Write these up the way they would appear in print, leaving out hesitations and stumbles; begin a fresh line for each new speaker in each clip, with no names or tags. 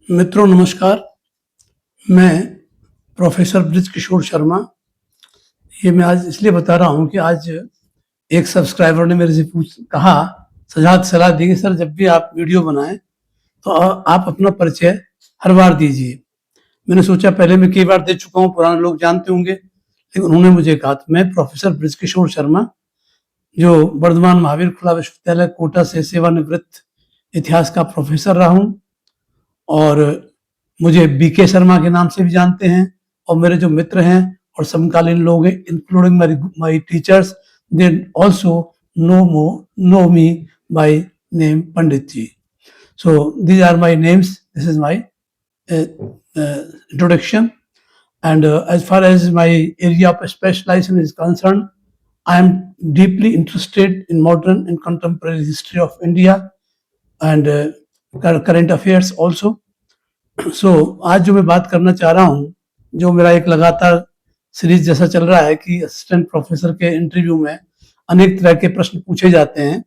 मित्रों नमस्कार। मैं प्रोफेसर ब्रिज किशोर शर्मा। ये मैं आज इसलिए बता रहा हूँ कि आज एक सब्सक्राइबर ने मेरे से कहा, सलाह दी कि सर जब भी आप वीडियो बनाएं तो आप अपना परिचय हर बार दीजिए। मैंने सोचा पहले मैं कई बार दे चुका हूँ, पुराने लोग जानते होंगे, लेकिन उन्होंने मुझे कहा तो मैं प्रोफेसर ब्रिज किशोर शर्मा, जो वर्धमान महावीर खुला विश्वविद्यालय कोटा से सेवानिवृत्त इतिहास का प्रोफेसर रहा हूँ, और मुझे बीके शर्मा के नाम से भी जानते हैं। और मेरे जो मित्र हैं और समकालीन लोग हैं, including my teachers, they also know me by name Pandit ji. So these are my names, this is my introduction. And as far as my area of specialization is concerned, I am deeply interested in modern and contemporary history of India and current affairs also. आज जो मैं बात करना चाह रहा हूँ, जो मेरा एक लगातार सीरीज जैसा चल रहा है कि असिस्टेंट प्रोफेसर के इंटरव्यू में अनेक तरह के प्रश्न पूछे जाते हैं,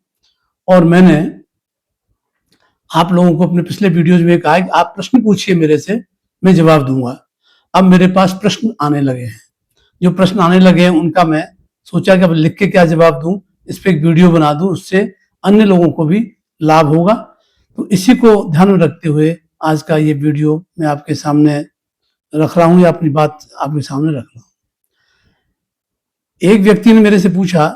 और मैंने आप लोगों को अपने पिछले वीडियोज में कहा कि आप प्रश्न पूछिए मेरे से, मैं जवाब दूंगा। अब मेरे पास प्रश्न आने लगे हैं, जो प्रश्न आने लगे हैं उनका मैं सोचा कि अब लिख के क्या जवाब दूं, इस पर एक वीडियो बना दूं, उससे अन्य लोगों को भी लाभ होगा। तो इसी को ध्यान में रखते हुए आज का ये वीडियो मैं आपके सामने रख रहा हूं, या अपनी बात आपके सामने रख रहा हूं। एक व्यक्ति ने मेरे से पूछा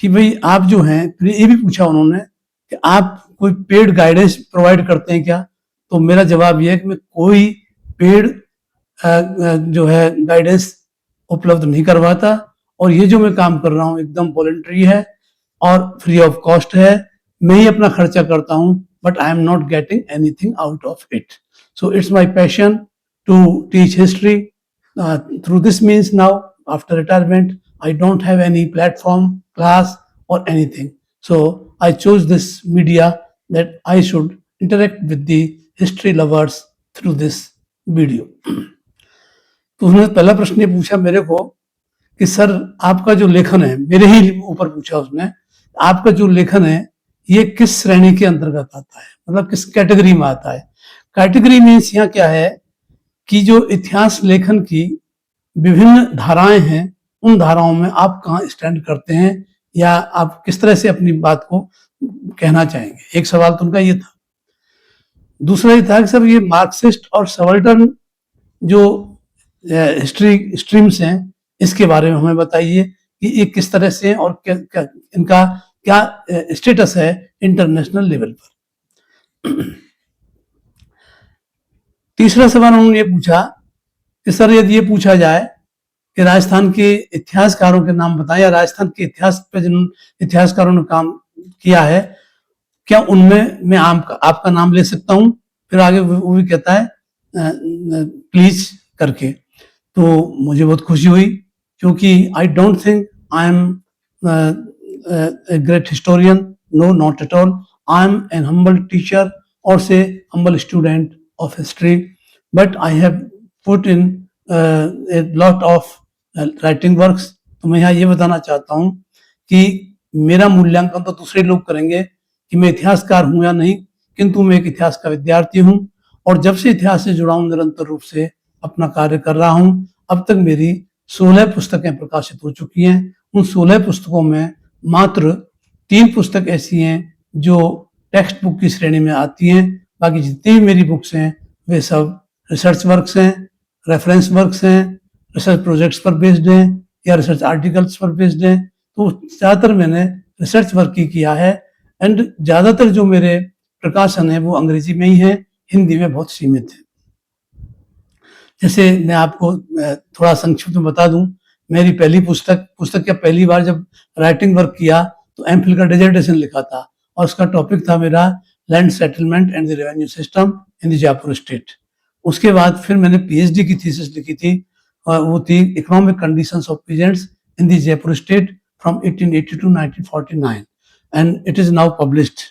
कि भाई आप जो हैं, ये भी पूछा उन्होंने कि आप कोई पेड गाइडेंस प्रोवाइड करते हैं क्या। तो मेरा जवाब यह है कि मैं कोई पेड जो है गाइडेंस उपलब्ध नहीं करवाता, और ये जो मैं काम कर रहा हूँ एकदम वॉलंटरी है और फ्री ऑफ कॉस्ट है। मैं ही अपना खर्चा करता हूँ, but I am not getting anything out of it. So it's my passion to teach history through this means. Now after retirement I don't have any platform, class or anything. So I chose this media that I should interact with the history lovers through this video. तो उसने पहला प्रश्न ये पूछा मेरे को कि sir आपका जो लेखन है, मेरे ही ऊपर पूछा उसने, आपका जो लेखन है ये किस श्रेणी के अंतर्गत आता है, मतलब किस कैटेगरी में आता है। कैटेगरी मीन्स यहाँ क्या है कि जो इतिहास लेखन की विभिन्न धाराएं हैं, उन धाराओं में आप कहाँ स्टैंड करते हैं, या आप किस तरह से अपनी बात को कहना चाहेंगे। एक सवाल तो उनका ये था। दूसरा ये था कि सर ये मार्क्सिस्ट और सबाल्टर्न जो हिस्ट्री स्ट्रीम्स हैं, इसके बारे में हमें बताइए कि ये किस तरह से हैं और इनका क्या स्टेटस है इंटरनेशनल लेवल पर। तीसरा सवाल उन्होंने ये पूछा कि सर यदि ये पूछा जाए कि राजस्थान के इतिहासकारों के नाम बताएं, या राजस्थान के इतिहास पे जिन इतिहासकारों ने काम किया है, क्या उनमें मैं आपका नाम ले सकता हूं। फिर आगे वो भी कहता है प्लीज करके। तो मुझे बहुत खुशी हुई, क्योंकि I don't think I am a great historian, no, not at all. I am an humble teacher, or say humble student of history, but I have put in a lot of writing works. तो मैं यहाँ ये बताना चाहता हूँ कि मेरा मूल्यांकन तो दूसरे लोग करेंगे कि मैं इतिहासकार हूँ या नहीं, किंतु मैं एक इतिहास का विद्यार्थी हूँ, और जब से इतिहास से जुड़ा हूँ निरंतर रूप से अपना कार्य कर रहा हूँ। अब तक मेरी 16 पुस्तकें प्रकाशित हो चुकी हैं। उन 16 पुस्तकों में मात्र 3 पुस्तक ऐसी हैं जो टेक्स्ट बुक की श्रेणी में आती हैं। बाकी जितनी भी मेरी बुक्स हैं वे सब रिसर्च वर्क्स हैं, रेफरेंस वर्क्स हैं, रिसर्च प्रोजेक्ट्स पर बेस्ड हैं, या रिसर्च आर्टिकल्स पर बेस्ड हैं। तो ज़्यादातर मैंने रिसर्च वर्क ही किया है, एंड ज़्यादातर जो मेरे प्रकाशन है वो अंग्रेजी में ही है, हिंदी में बहुत सीमित है। जैसे मैं आपको थोड़ा संक्षिप्त में बता दूं, मेरी पहली पुस्तक क्या पहली बार जब राइटिंग वर्क किया तो एमफिल का डिसर्टेशन लिखा था, और उसका टॉपिक था मेरा land settlement and the revenue system in the Jaipur state. उसके बाद फिर मैंने पीएचडी की थीसिस लिखी थी, और वो थी economic conditions of peasants in the Jaipur state from 1880 to 1949, and it is now published.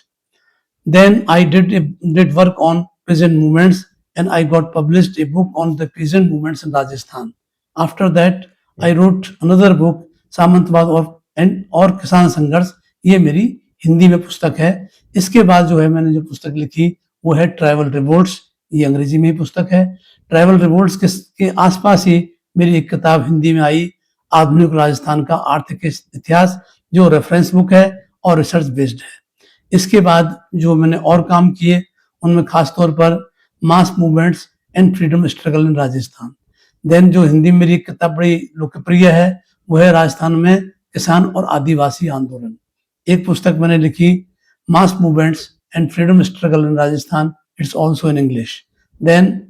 Then I did work on peasant movements, and I got published a book on the peasant movements in Rajasthan. After that, I wrote another book, सामंतवाद और किसान संघर्ष। ये मेरी हिंदी में पुस्तक है। इसके बाद जो है मैंने जो पुस्तक लिखी वो है ट्राइबल रिवोल्ट्स, ये अंग्रेजी में ही पुस्तक है। ट्राइबल रिवोल्ट्स के आसपास ही मेरी एक किताब हिंदी में आई, आधुनिक राजस्थान का आर्थिक इतिहास, जो रेफरेंस बुक है और रिसर्च बेस्ड है। इसके बाद जो मैंने और काम किए उनमें खास तौर पर mass movements and freedom struggle in Rajasthan. Then जो हिंदी में मेरी किताब बड़ी लोकप्रिय है वो है राजस्थान में किसान और आदिवासी आंदोलन। एक पुस्तक मैंने लिखी, mass movements and freedom struggle in Rajasthan, it's also in English. Then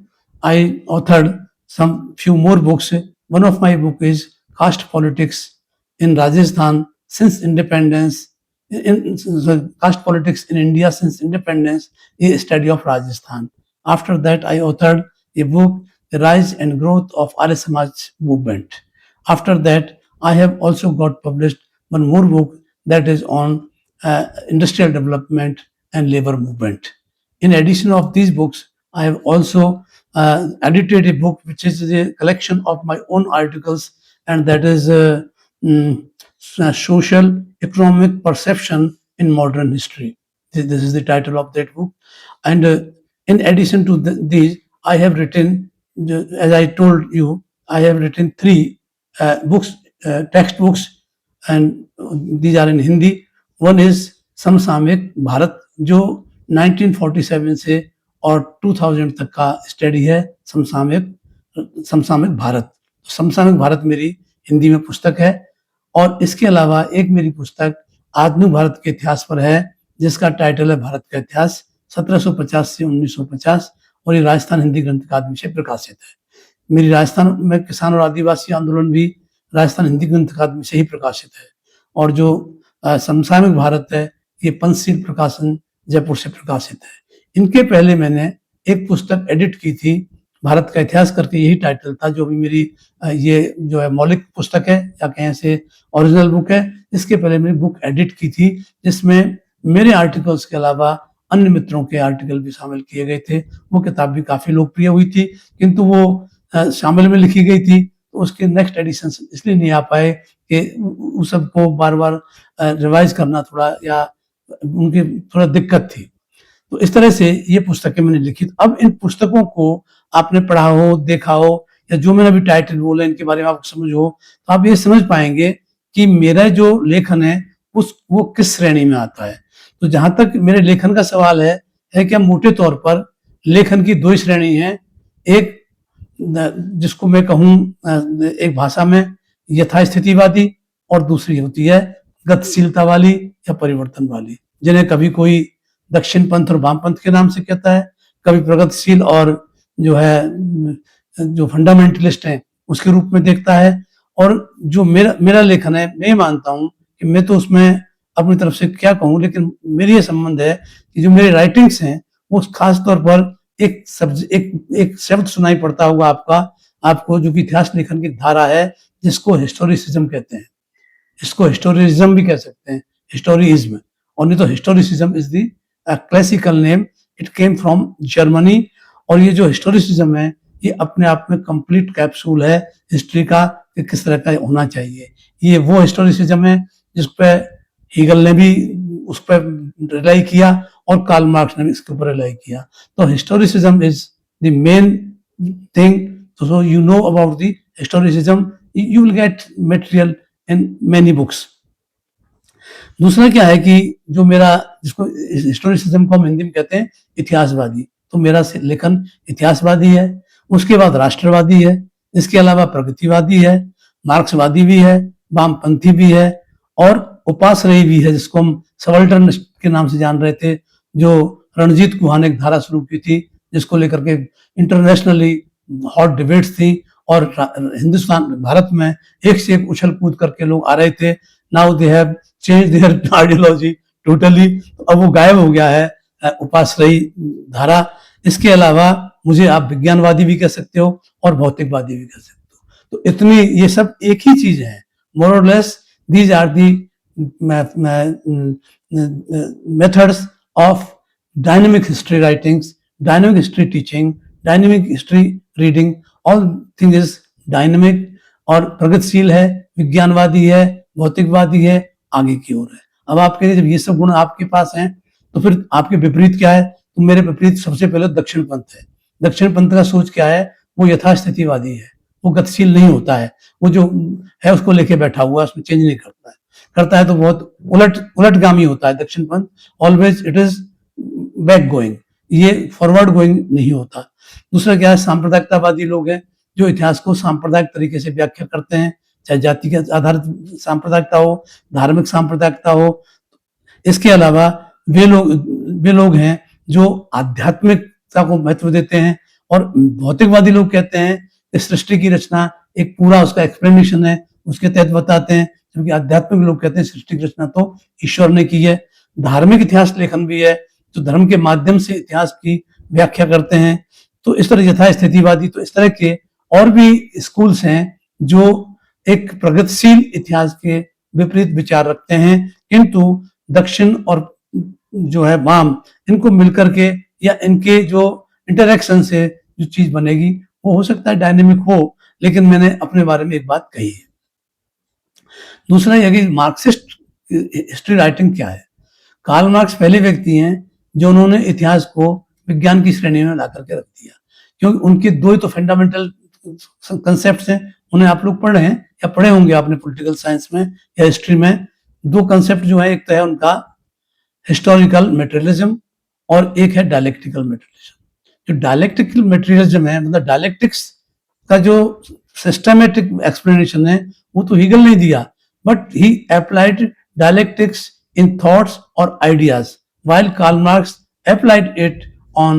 I authored some few more books. One of my book is caste politics in Rajasthan since independence, caste politics in India since independence, a study of Rajasthan. After that, I authored a book, The Rise and Growth of Arya Samaj Movement. After that, I have also got published one more book that is on industrial development and labor movement. In addition of these books, I have also edited a book which is a collection of my own articles, and that is Social Economic Perception in Modern History. This is the title of that book. And in addition to these, I have written, as I told you, I have written 3 books, textbooks, and these are in Hindi. One is समसामयिक भारत, जो 1947 से और 2000 तक का study है, समसामयिक भारत। समसामयिक भारत मेरी हिंदी में पुस्तक है। और इसके अलावा एक मेरी पुस्तक आधुनिक भारत के इतिहास पर है, जिसका टाइटल है भारत का इतिहास 1750 से 1950, और ये राजस्थान हिंदी ग्रंथ अकादमी से प्रकाशित है। मेरी राजस्थान में किसान और आदिवासी आंदोलन भी राजस्थान हिंदी ग्रंथ अकादमी से ही प्रकाशित है। और जो समसामयिक भारत है, ये पंचशील प्रकाशन जयपुर से प्रकाशित है। इनके पहले मैंने एक पुस्तक एडिट की थी, भारत का इतिहास करके, यही टाइटल था, जो भी मेरी ये जो है मौलिक पुस्तक है या कहें से ओरिजिनल बुक है। इसके पहले मैंने बुक एडिट की थी, जिसमें मेरे आर्टिकल्स के अलावा अन्य मित्रों के आर्टिकल भी शामिल किए गए थे। वो किताब भी काफी लोकप्रिय हुई थी, किंतु वो शामिल में लिखी गई थी, तो उसके नेक्स्ट एडिशन इसलिए नहीं आ पाए कि उस सबको बार बार रिवाइज करना थोड़ा, या उनकी थोड़ा दिक्कत थी। तो इस तरह से ये पुस्तकें मैंने लिखी। अब इन पुस्तकों को आपने पढ़ा हो, देखा हो, या जो मैंने अभी टाइटल बोला इनके बारे में आपको समझ हो, तो आप ये समझ पाएंगे कि मेरा जो लेखन है वो किस श्रेणी में आता है। तो जहां तक मेरे लेखन का सवाल है कि मोटे तौर पर लेखन की 2 श्रेणी है। एक जिसको मैं कहूँ एक भाषा में यथास्थितिवादी, और दूसरी होती है गतिशीलता वाली या परिवर्तन वाली, जिन्हें कभी कोई दक्षिण पंथ और वामपंथ के नाम से कहता है, कभी प्रगतिशील और जो है जो फंडामेंटलिस्ट हैं उसके रूप में देखता है। और जो मेरा लेखन है, मैं मानता हूं कि मैं तो उसमें अपनी तरफ से क्या कहूं, लेकिन मेरी ये संबंध है कि जो मेरी राइटिंग्स हैं वो खास तौर पर एक शब्द सुनाई पड़ता होगा आपको, जो कि इतिहास लेखन की धारा है, जिसको हिस्टोरिसिज्म कहते हैं। इसको हिस्टोरिज्म भी कह सकते हैं, हिस्टोरिज्म, और नहीं तो historicism is the classical name, it came from Germany. और ये जो हिस्टोरिसिज्म है, ये अपने आप में कंप्लीट कैप्सूल है हिस्ट्री का, कि किस तरह का होना चाहिए। ये वो हिस्टोरिसिज्म है जिस पे हीगल ने भी उस पर रिलाई किया, और कार्ल मार्क्स ने भी इसके ऊपर रिलाई किया। तो historicism is the main thing. So you know about the historicism, you will get material in many books. दूसरा क्या है कि जो मेरा, जिसको हिस्टोरिसिज्म को हम हिंदी में कहते हैं इतिहासवादी, तो मेरा लेखन इतिहासवादी है। उसके बाद राष्ट्रवादी है, इसके अलावा प्रगतिवादी है, मार्क्सवादी भी है, वामपंथी भी है, और उपासरही भी है, जिसको हम सबाल्टर्न के नाम से जान रहे थे, जो रणजीत गुहा ने एक धारा शुरू की थी, जिसको लेकर के इंटरनेशनली हॉट डिबेट्स थी, और हिंदुस्तान भारत में एक से एक उछल कूद करके लोग आ रहे थे। Now they have change their ideology totally, अब वो गायब हो गया है उपासरही धारा। इसके अलावा मुझे आप विज्ञानवादी भी कह सकते हो और भौतिकवादी भी कह सकते हो। तो इतनी, ये सब एक ही चीज है, मोर और less these are the methods of dynamic history writings, dynamic history teaching, dynamic history reading. All thing is dynamic, और प्रगतिशील है, विज्ञानवादी है, भौतिकवादी है, आगे की ओर है। अब आपके जब ये सब गुण आपके पास हैं, तो फिर आपके विपरीत क्या है तो मेरे विपरीत सबसे पहले दक्षिण पंथ है। दक्षिण पंथ का सोच क्या है, वो यथास्थितिवादी है, वो गतिशील नहीं होता है, वो जो है उसको लेके बैठा हुआ है, उसमें चेंज नहीं करता है, करता है तो बहुत उलटगामी होता है दक्षिण पंथ। Always it is back going, ये फॉरवर्ड गोइंग नहीं होता। दूसरा क्या है, सांप्रदायिकतावादी लोग हैं जो इतिहास को सांप्रदायिक तरीके से व्याख्या करते हैं, चाहे जाति के आधारित सांप्रदायिकता हो, धार्मिक सांप्रदायिकता हो। इसके अलावा वे लोग हैं जो आध्यात्मिकता को महत्व देते हैं, और भौतिकवादी लोग कहते हैं कि सृष्टि की रचना एक पूरा उसका एक्सप्लेनेशन है, उसके तहत बताते हैं, जबकि आध्यात्मिक लोग कहते हैं सृष्टि की रचना तो ईश्वर ने की है। धार्मिक इतिहास लेखन भी है, जो धर्म के माध्यम से इतिहास की व्याख्या करते हैं। तो इस तरह यथास्थितिवादी, तो इस तरह के और भी स्कूल्स हैं जो एक प्रगतिशील इतिहास के विपरीत विचार रखते हैं, किंतु दक्षिण और जो है वाम, इनको मिलकर के या इनके जो इंटरेक्शन से जो चीज बनेगी वो हो सकता है डायनेमिक हो, लेकिन मैंने अपने बारे में एक बात कही है। दूसरा यह कि मार्क्सिस्ट हिस्ट्री राइटिंग क्या है। कार्ल मार्क्स पहले व्यक्ति हैं जो उन्होंने इतिहास को विज्ञान की श्रेणी में ला करके रख दिया, क्योंकि उनके दो ही तो फंडामेंटल कंसेप्ट हैं, उन्हें आप लोग पढ़े हैं या पढ़े होंगे आपने पॉलिटिकल साइंस में या हिस्ट्री में। दो कंसेप्ट जो है, एक तो है उनका हिस्टोरिकल मेटेरियलिज्म और एक है डायलेक्टिकल मेटेरियलिज्म। जो डायलेक्टिकल मेटेरियलिज्म है, मतलब डायलेक्टिक्स का जो सिस्टमेटिक एक्सप्लेनेशन है, वो तो हीगल ने दिया, but he applied dialectics in thoughts और ideas, while Karl Marx applied it on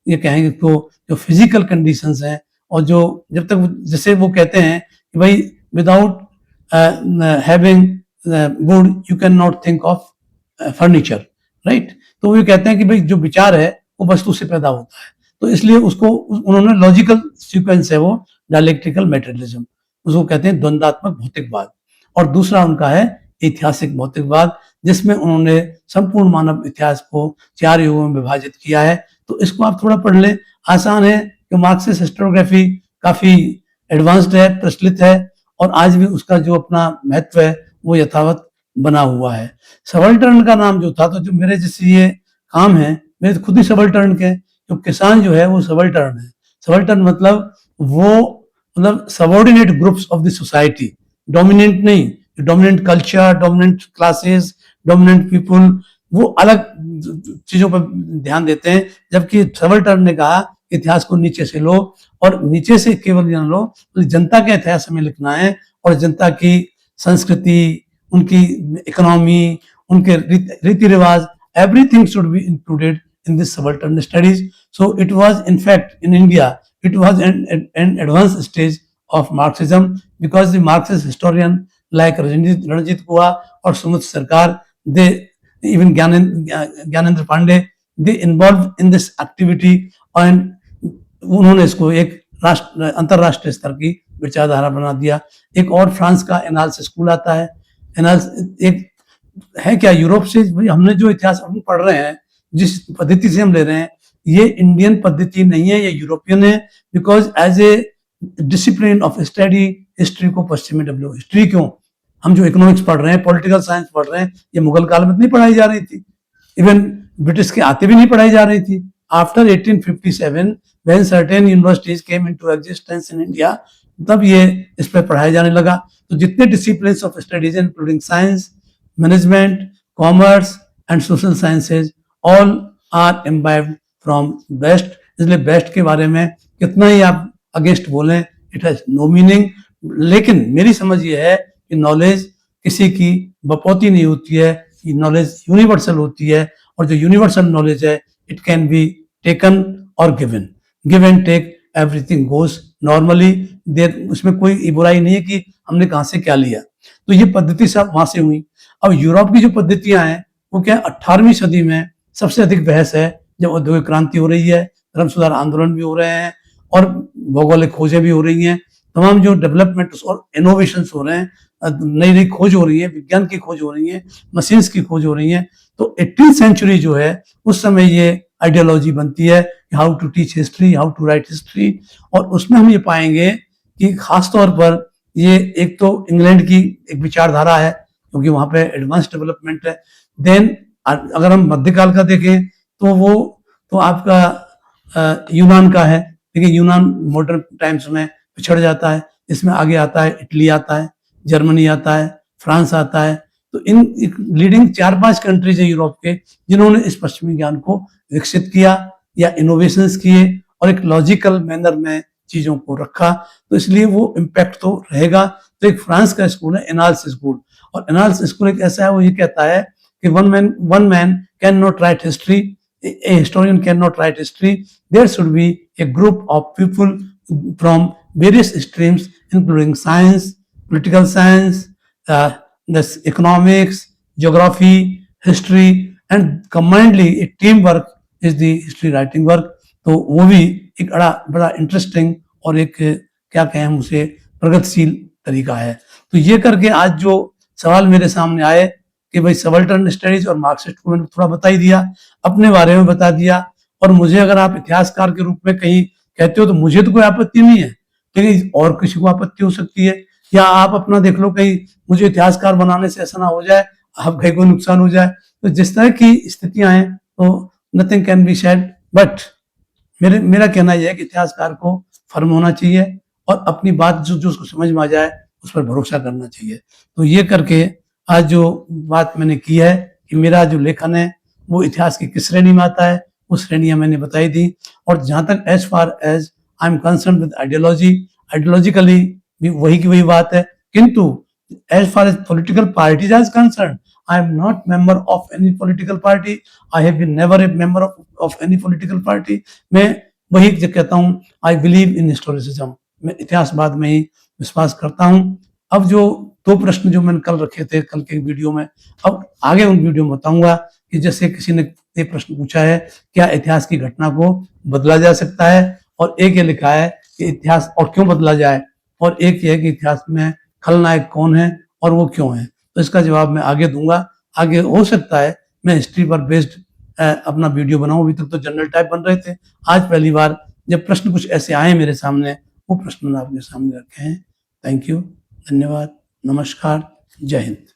ये कहेंगे तो जो फिजिकल कंडीशंस हैं, और जो जब तक जैसे वो कहते हैं कि भाई without having would you can not think of furniture, right. तो वो कहते हैं कि भाई जो विचार है वो वस्तु से पैदा होता है, तो इसलिए उसको उन्होंने लॉजिकल सीक्वेंस है वो डायलेक्टिकल मेटेरियलिज्म, उसको कहते हैं द्वंदात्मक भौतिकवाद। और दूसरा उनका है ऐतिहासिक भौतिकवाद, जिसमें उन्होंने संपूर्ण मानव इतिहास को 4 युगों में विभाजित किया है। तो इसको आप थोड़ा पढ़ लें, आसान है कि मार्क्सिस्ट हिस्टोग्राफी काफी एडवांस्ड है, प्रचलित है, और आज भी उसका जो अपना महत्व है वो यथावत बना हुआ है। सबल्टर्न का नाम जो था, तो जो मेरे जैसे ये काम है, मेरे खुद ही सबल्टर्न के, जो किसान जो है वो सबल्टर्न है। सबल्टर्न मतलब subordinate groups of the society, dominant नहीं, dominant culture, dominant classes, dominant people, वो अलग चीजों पर ध्यान देते हैं। जबकि सबल्टर्न ने कहा इतिहास को नीचे से लो, और नीचे से केवल जान लो, तो जनता के इतिहास में लिखना है, और जनता की संस्कृति, उनकी इकोनॉमी, उनके रीति रिवाज, everything should be included in this subaltern studies. So it was, in fact, in India, it was an advanced stage of Marxism, because the Marxist historian like Ranjit Guha or Sumit Sarkar, they even Gyanendra Pandey, they involved in this activity, and उन्होंने इसको एक अंतरराष्ट्रीय स्तर की विचारधारा बना दिया। एक और फ्रांस का एनाल्स स्कूल आता है। एनाल्स एक है क्या, यूरोप से हमने जो इतिहास हम पढ़ रहे हैं, जिस पद्धति से हम ले रहे हैं, ये इंडियन पद्धति नहीं है, ये यूरोपियन है। Because as a discipline of study, history को पश्चिमी डेवलप, हिस्ट्री क्यों, हम जो इकोनॉमिक्स पढ़ रहे हैं, पॉलिटिकल साइंस पढ़ रहे हैं, ये मुगल काल में नहीं पढ़ाई जा रही थी, इवन ब्रिटिश के आते भी नहीं पढ़ाई जा रही थी। After 1857 when certain universities came into existence in India, तब ये इस पर पढ़ाया जाने लगा। तो जितने discipline of studies including science, management, commerce and social sciences, all are imbibed from West। इसलिए वेस्ट के बारे में कितना ही आप अगेंस्ट बोलें, इट हैज नो मीनिंग। लेकिन मेरी समझ ये है कि नॉलेज किसी की बपौती नहीं होती है, कि नॉलेज यूनिवर्सल होती है, और जो यूनिवर्सल नॉलेज है इट कैन बी टेकन और given, give and take, everything goes normally there, उसमें कोई बुराई नहीं है कि हमने कहाँ से क्या लिया। तो ये पद्धति सब वहां से हुई। अब यूरोप की जो पद्धतियां हैं वो क्या, 18वीं सदी में सबसे अधिक बहस है, जब औद्योगिक क्रांति हो रही है, धर्म सुधार आंदोलन भी हो रहे हैं, और भौगोलिक खोजें भी हो रही हैं, तमाम जो डेवलपमेंट और इनोवेशंस हो रहे हैं, नई नई खोज हो रही है, विज्ञान की खोज हो रही है, मशीन्स की खोज हो रही है। तो 18वीं सेंचुरी जो है, उस समय ये आइडियोलॉजी बनती है, how to teach history, how to write history. और उसमें हम ये पाएंगे कि खासतौर पर ये एक तो इंग्लैंड की एक विचारधारा है, क्योंकि वहां पे एडवांस डेवलपमेंट है। देन अगर हम मध्यकाल का देखें तो वो तो आपका यूनान का है। देखिए यूनान मॉडर्न टाइम्स में पिछड़ जाता है, इसमें आगे आता है इटली आता है, जर्मनी आता है, फ्रांस आता है। तो इन लीडिंग 4-5 कंट्रीज है यूरोप के जिन्होंने इस पश्चिमी ज्ञान को विकसित किया या इनोवेशंस किए और एक लॉजिकल मैनर में चीजों को रखा, तो इसलिए वो इम्पैक्ट तो रहेगा। तो एक फ्रांस का स्कूल है एनाल्स स्कूल, और एनाल्स स्कूल एक ऐसा है, वो ये कहता है कि one man can not right history, a historian cannot write history. There should be a group of people from various streams, including science, political science, this economics, geography, history, and combinedly a teamwork is the history writing work. तो वो भी एक बड़ा interesting और एक क्या कहें हम उसे प्रगतिशील तरीका है। तो ये करके आज जो सवाल मेरे सामने आए कि भाई सबाल्टर्न स्टडीज और मार्क्सिस्ट को मैंने थोड़ा बता ही दिया, अपने बारे में बता दिया। और मुझे अगर आप इतिहासकार के रूप में कहीं कहते हो तो मुझे तो कोई आपत्ति नहीं है, लेकिन और किसी को आपत्ति हो सकती है, या आप अपना देख लो कहीं मुझे इतिहासकार बनाने से ऐसा ना हो जाए, आप कहीं कोई नुकसान हो जाए। तो जिस तरह की स्थितियां हैं तो nothing can be said, but मेरा कहना यह है कि इतिहासकार को फर्म होना चाहिए और अपनी बात जो उसको समझ में आ जाए उस पर भरोसा करना चाहिए। तो ये करके आज जो बात मैंने की है कि मेरा जो लेखन है वो इतिहास की किस श्रेणी में आता है, वो श्रेणियां मैंने बताई दी। और जहां तक as far as I am concern with ideology, ideologically भी वही की वही बात है, किंतु as far as political parties are concern, I am not member of any political party. I have been never a member of any political party. मैं वही जो कहता हूँ, I believe in historicism. मैं इतिहासवाद में ही विश्वास करता हूँ। अब जो 2 प्रश्न जो मैंने कल रखे थे कल के वीडियो में, अब आगे उन वीडियो में बताऊंगा कि जैसे किसी ने एक प्रश्न पूछा है क्या इतिहास की घटना को बदला जा सकता है, और एक ये लिखा है कि इतिहास और क्यों बदला जाए, और एक ये है कि इतिहास में खलनायक कौन है और वो क्यों है। तो इसका जवाब मैं आगे दूंगा। आगे हो सकता है मैं हिस्ट्री पर बेस्ड अपना वीडियो बनाऊं। अभी तक तो जनरल टाइप बन रहे थे, आज पहली बार जब प्रश्न कुछ ऐसे आए मेरे सामने, वो प्रश्न मैंने आपके सामने रखे हैं। थैंक यू, धन्यवाद, नमस्कार, जय हिंद।